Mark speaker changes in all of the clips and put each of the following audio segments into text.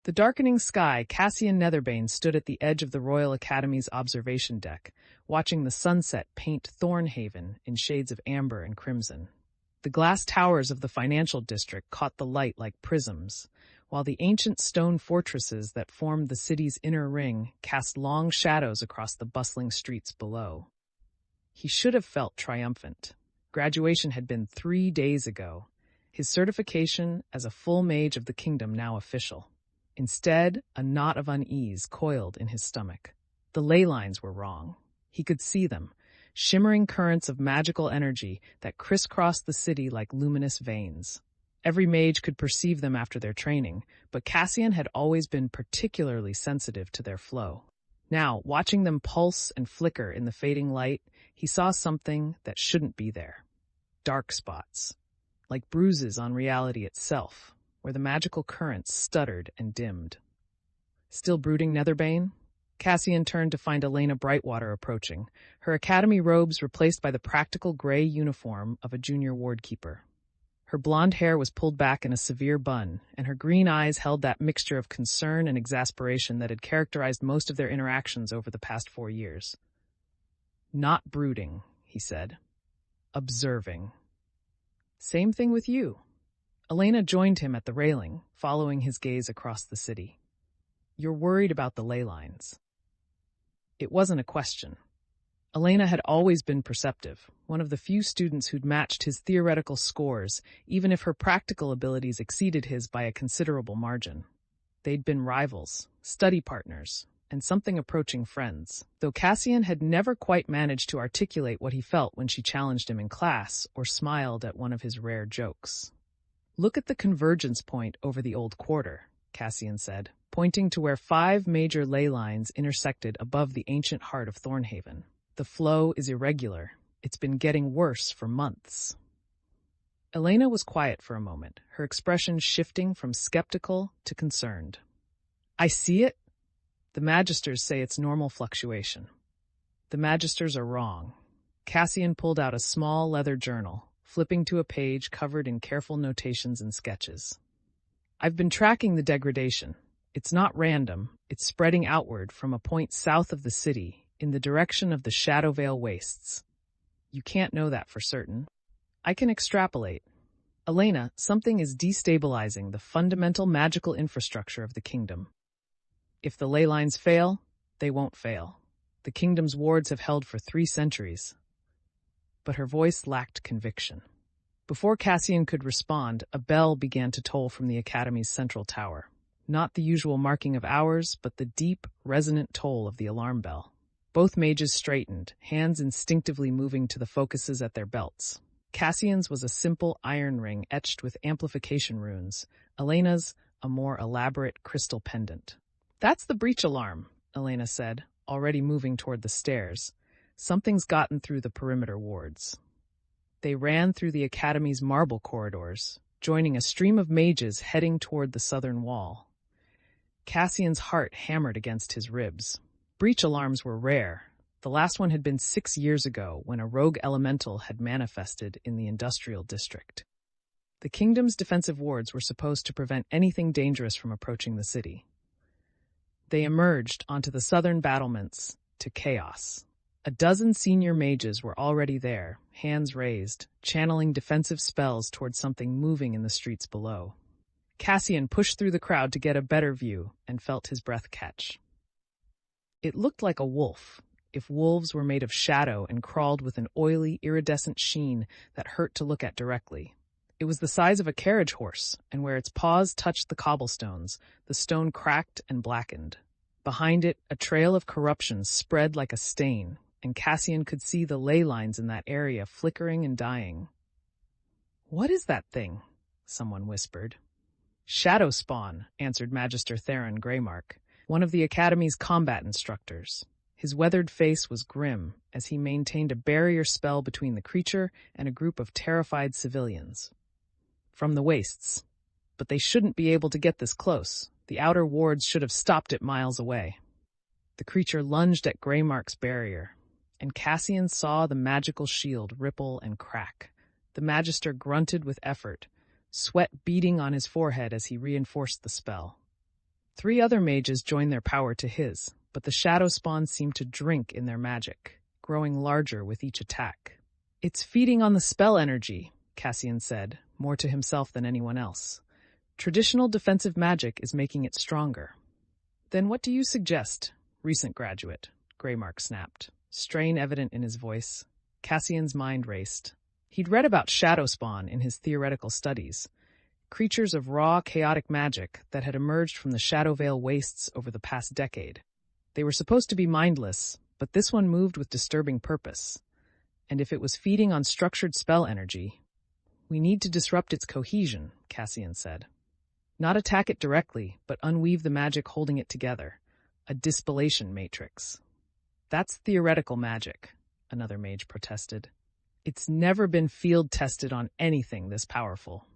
Speaker 1: The darkening sky, Cassian Netherbane stood at the edge of the Royal Academy's observation deck, watching the sunset paint Thornhaven in shades of amber and crimson. The glass towers of the financial district caught the light like prisms, while the ancient stone fortresses that formed the city's inner ring cast long shadows across the bustling streets below. He should have felt triumphant. Graduation had been 3 days ago, his certification as a full mage of the kingdom now official. Instead, a knot of unease coiled in his stomach. The ley lines were wrong. He could see them, shimmering currents of magical energy that crisscrossed the city like luminous veins. Every mage could perceive them after their training, but Cassian had always been particularly sensitive to their flow. Now, watching them pulse and flicker in the fading light, he saw something that shouldn't be there. Dark spots, like bruises on reality itself, where the magical currents stuttered and dimmed. Still brooding, Netherbane? Cassian turned to find Elena Brightwater approaching, her academy robes replaced by the practical gray uniform of a junior wardkeeper. Her blonde hair was pulled back in a severe bun, and her green eyes held that mixture of concern and exasperation that had characterized most of their interactions over the past 4 years. "Not brooding," he said. "Observing." "Same thing with you." Elena joined him at the railing, following his gaze across the city. "You're worried about the ley lines." It wasn't a question. Elena had always been perceptive, one of the few students who'd matched his theoretical scores, even if her practical abilities exceeded his by a considerable margin. They'd been rivals, study partners, and something approaching friends, though Cassian had never quite managed to articulate what he felt when she challenged him in class or smiled at one of his rare jokes. "Look at the convergence point over the old quarter," Cassian said, pointing to where 5 major ley lines intersected above the ancient heart of Thornhaven. "The flow is irregular. It's been getting worse for months." Elena was quiet for a moment, her expression shifting from skeptical to concerned. "I see it. The Magisters say it's normal fluctuation." "The Magisters are wrong." Cassian pulled out a small leather journal, flipping to a page covered in careful notations and sketches. "I've been tracking the degradation. It's not random. It's spreading outward from a point south of the city, in the direction of the Shadowveil Wastes. You can't know that for certain. I can extrapolate. Elena, something is destabilizing the fundamental magical infrastructure of the kingdom. If the ley lines fail, they won't fail. The kingdom's wards have held for 3 centuries. But her voice lacked conviction. Before Cassian could respond, a bell began to toll from the Academy's central tower. Not the usual marking of hours, but the deep, resonant toll of the alarm bell. Both mages straightened, hands instinctively moving to the focuses at their belts. Cassian's was a simple iron ring etched with amplification runes. Elena's, a more elaborate crystal pendant. "That's the breach alarm," Elena said, already moving toward the stairs. "Something's gotten through the perimeter wards." They ran through the Academy's marble corridors, joining a stream of mages heading toward the southern wall. Cassian's heart hammered against his ribs. Breach alarms were rare. The last one had been 6 years ago, when a rogue elemental had manifested in the industrial district. The kingdom's defensive wards were supposed to prevent anything dangerous from approaching the city. They emerged onto the southern battlements to chaos. A dozen senior mages were already there, hands raised, channeling defensive spells toward something moving in the streets below. Cassian pushed through the crowd to get a better view and felt his breath catch. It looked like a wolf, if wolves were made of shadow and crawled with an oily, iridescent sheen that hurt to look at directly. It was the size of a carriage horse, and where its paws touched the cobblestones, the stone cracked and blackened. Behind it, a trail of corruption spread like a stain, and Cassian could see the ley lines in that area flickering and dying. "What is that thing?" someone whispered. "Shadowspawn," answered Magister Theron Greymark, one of the Academy's combat instructors. His weathered face was grim, as he maintained a barrier spell between the creature and a group of terrified civilians. "From the Wastes. But they shouldn't be able to get this close. The outer wards should have stopped it miles away." The creature lunged at Greymark's barrier, and Cassian saw the magical shield ripple and crack. The Magister grunted with effort, sweat beading on his forehead as he reinforced the spell. 3 other mages joined their power to his, but the Shadowspawn seemed to drink in their magic, growing larger with each attack. "It's feeding on the spell energy," Cassian said, more to himself than anyone else. "Traditional defensive magic is making it stronger." "Then what do you suggest, recent graduate?" Greymark snapped, strain evident in his voice. Cassian's mind raced. He'd read about Shadowspawn in his theoretical studies, creatures of raw, chaotic magic that had emerged from the Shadowveil Wastes over the past decade. They were supposed to be mindless, but this one moved with disturbing purpose. And if it was feeding on structured spell energy, "We need to disrupt its cohesion," Cassian said. "Not attack it directly, but unweave the magic holding it together. A dispellation matrix." "That's theoretical magic," another mage protested. "It's never been field-tested on anything this powerful.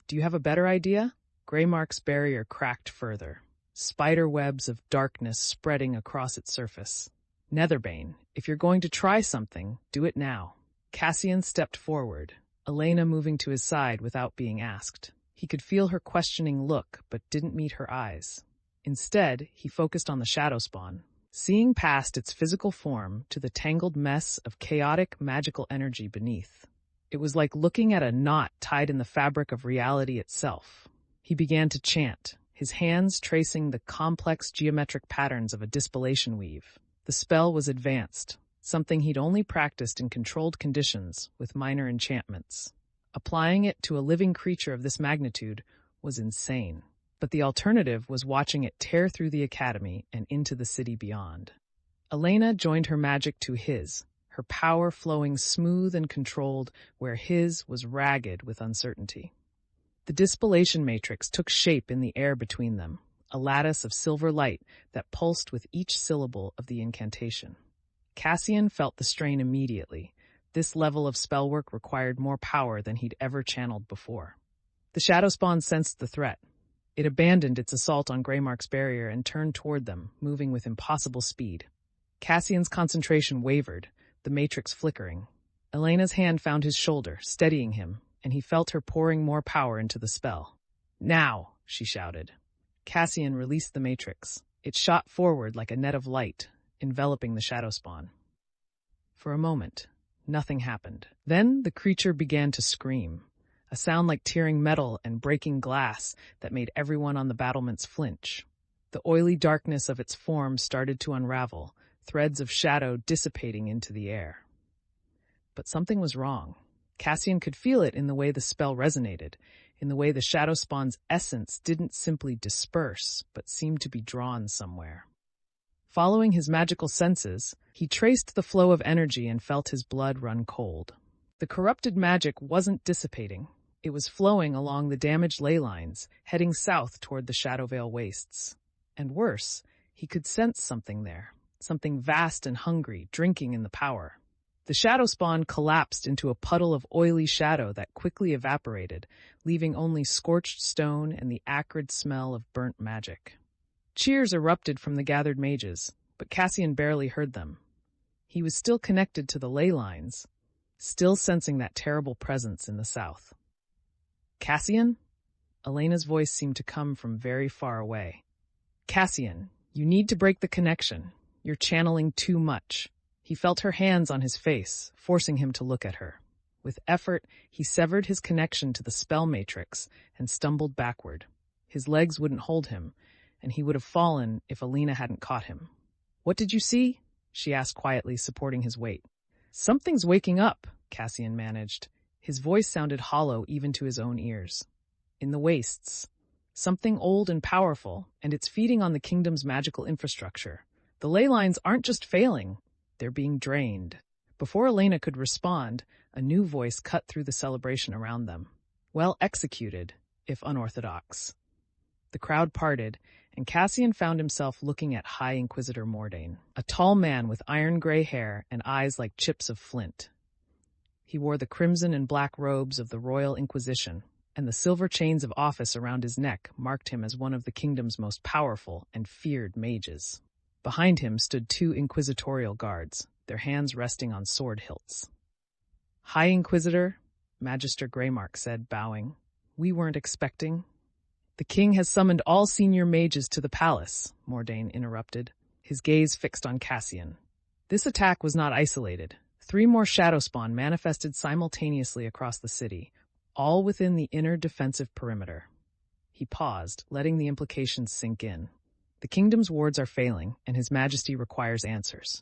Speaker 1: Do you have a better idea?" Greymark's barrier cracked further, spider webs of darkness spreading across its surface. "Netherbane, if you're going to try something, do it now." Cassian stepped forward, Elena moving to his side without being asked. He could feel her questioning look, but didn't meet her eyes. Instead, he focused on the Shadowspawn, seeing past its physical form to the tangled mess of chaotic, magical energy beneath. It was like looking at a knot tied in the fabric of reality itself. He began to chant, his hands tracing the complex geometric patterns of a dispellation weave. The spell was advanced, something he'd only practiced in controlled conditions with minor enchantments. Applying it to a living creature of this magnitude was insane. But the alternative was watching it tear through the academy and into the city beyond. Elena joined her magic to his, her power flowing smooth and controlled where his was ragged with uncertainty. The dispellation matrix took shape in the air between them, a lattice of silver light that pulsed with each syllable of the incantation. Cassian felt the strain immediately. This level of spellwork required more power than he'd ever channeled before. The Shadowspawn sensed the threat. It abandoned its assault on Greymark's barrier and turned toward them, moving with impossible speed. Cassian's concentration wavered, the matrix flickering. Elena's hand found his shoulder, steadying him, and he felt her pouring more power into the spell. "Now!" she shouted. Cassian released the matrix. It shot forward like a net of light, enveloping the Shadowspawn. For a moment, nothing happened. Then the creature began to scream, a sound like tearing metal and breaking glass that made everyone on the battlements flinch. The oily darkness of its form started to unravel, threads of shadow dissipating into the air. But something was wrong. Cassian could feel it in the way the spell resonated, in the way the Shadowspawn's essence didn't simply disperse, but seemed to be drawn somewhere. Following his magical senses, he traced the flow of energy and felt his blood run cold. The corrupted magic wasn't dissipating. It was flowing along the damaged ley lines, heading south toward the Shadowveil Wastes. And worse, he could sense something there, something vast and hungry, drinking in the power. The Shadowspawn collapsed into a puddle of oily shadow that quickly evaporated, leaving only scorched stone and the acrid smell of burnt magic. Cheers erupted from the gathered mages, but Cassian barely heard them. He was still connected to the ley lines, still sensing that terrible presence in the south. "Cassian?" Elena's voice seemed to come from very far away. "Cassian, you need to break the connection. You're channeling too much." He felt her hands on his face, forcing him to look at her. With effort, he severed his connection to the spell matrix and stumbled backward. His legs wouldn't hold him, and he would have fallen if Elena hadn't caught him. "What did you see?" she asked quietly, supporting his weight. "Something's waking up," Cassian managed. His voice sounded hollow even to his own ears. "In the wastes. Something old and powerful, and it's feeding on the kingdom's magical infrastructure. The ley lines aren't just failing, they're being drained." Before Elena could respond, a new voice cut through the celebration around them. Well executed, if unorthodox. The crowd parted, and Cassian found himself looking at High Inquisitor Mordain, a tall man with iron-gray hair and eyes like chips of flint. He wore the crimson and black robes of the Royal Inquisition, and the silver chains of office around his neck marked him as one of the kingdom's most powerful and feared mages. Behind him stood 2 inquisitorial guards, their hands resting on sword hilts. "High Inquisitor," Magister Greymark said, bowing. "We weren't expecting." The king has summoned all senior mages to the palace, Mordain interrupted, his gaze fixed on Cassian. This attack was not isolated. 3 more Shadowspawn manifested simultaneously across the city, all within the inner defensive perimeter. He paused, letting the implications sink in. The kingdom's wards are failing, and His Majesty requires answers.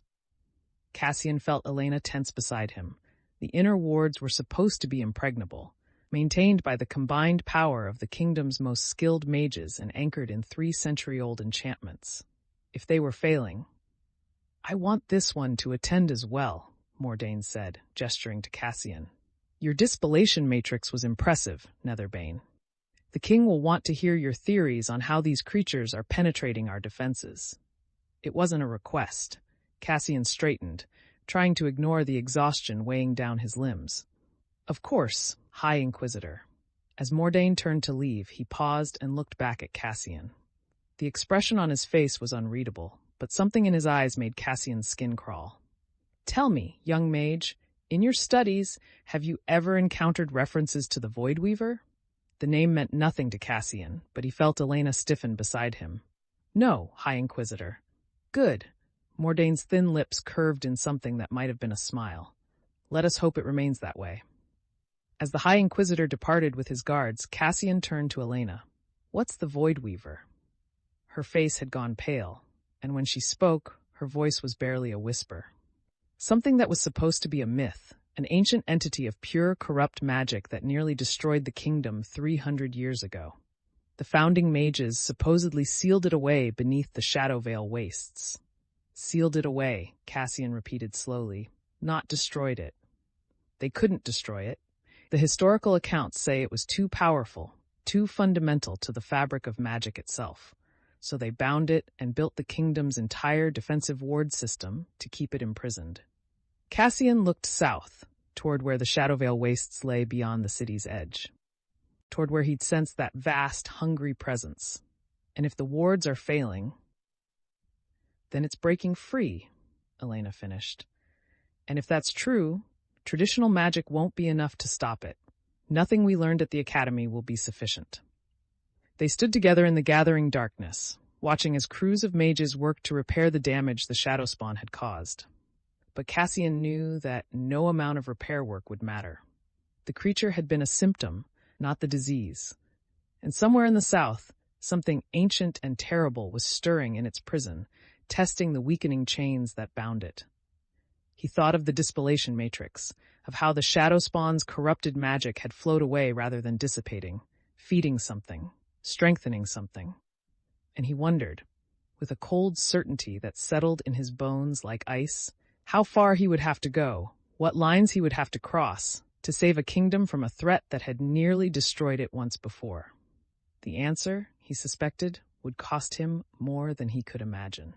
Speaker 1: Cassian felt Elena tense beside him. The inner wards were supposed to be impregnable, maintained by the combined power of the kingdom's most skilled mages and anchored in 3-century-old enchantments. If they were failing, "I want this one to attend as well," Mordain said, gesturing to Cassian. "Your dispellation matrix was impressive, Netherbane. The king will want to hear your theories on how these creatures are penetrating our defenses." It wasn't a request. Cassian straightened, trying to ignore the exhaustion weighing down his limbs. "Of course, High Inquisitor." As Mordain turned to leave, he paused and looked back at Cassian. The expression on his face was unreadable, but something in his eyes made Cassian's skin crawl. "Tell me, young mage, in your studies, have you ever encountered references to the Voidweaver?" The name meant nothing to Cassian, but he felt Elena stiffen beside him. "No, High Inquisitor." "Good." Mordain's thin lips curved in something that might have been a smile. "Let us hope it remains that way." As the High Inquisitor departed with his guards, Cassian turned to Elena. "What's the Voidweaver?" Her face had gone pale, and when she spoke, her voice was barely a whisper. "Something that was supposed to be a myth, an ancient entity of pure, corrupt magic that nearly destroyed the kingdom 300 years ago. The founding mages supposedly sealed it away beneath the Shadowveil Wastes." "Sealed it away," Cassian repeated slowly, "not destroyed it. They couldn't destroy it. The historical accounts say it was too powerful, too fundamental to the fabric of magic itself. So they bound it and built the kingdom's entire defensive ward system to keep it imprisoned." Cassian looked south, toward where the Shadowveil Wastes lay beyond the city's edge, toward where he'd sensed that vast, hungry presence. "And if the wards are failing, then it's breaking free," Elena finished. "And if that's true, traditional magic won't be enough to stop it. Nothing we learned at the academy will be sufficient." They stood together in the gathering darkness, watching as crews of mages worked to repair the damage the Shadowspawn had caused. But Cassian knew that no amount of repair work would matter. The creature had been a symptom, not the disease. And somewhere in the south, something ancient and terrible was stirring in its prison, testing the weakening chains that bound it. He thought of the dispellation matrix, of how the Shadowspawn's corrupted magic had flowed away rather than dissipating, feeding something, strengthening something. And he wondered, with a cold certainty that settled in his bones like ice, how far he would have to go, what lines he would have to cross, to save a kingdom from a threat that had nearly destroyed it once before. The answer, he suspected, would cost him more than he could imagine.